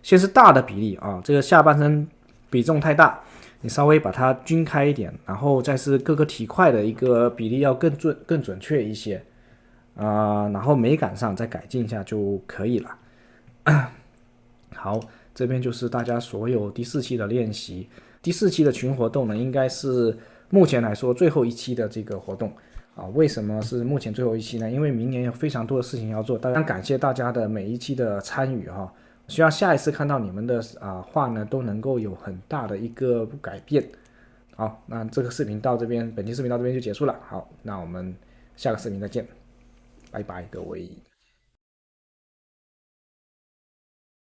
先是大的比例啊，这个下半身比重太大，你稍微把它均开一点，然后再是各个体块的一个比例要更准确一些然后美感上再改进一下就可以了。好，这边就是大家所有第4期的练习。第4期的群活动呢，应该是目前来说最后一期的这个活动为什么是目前最后一期呢？因为明年有非常多的事情要做，当然感谢大家的每一期的参与哈。希望下一次看到你们的画呢，都能够有很大的一个改变。好，那这个视频到这边，本期视频到这边就结束了。好，那我们下个视频再见，拜拜各位。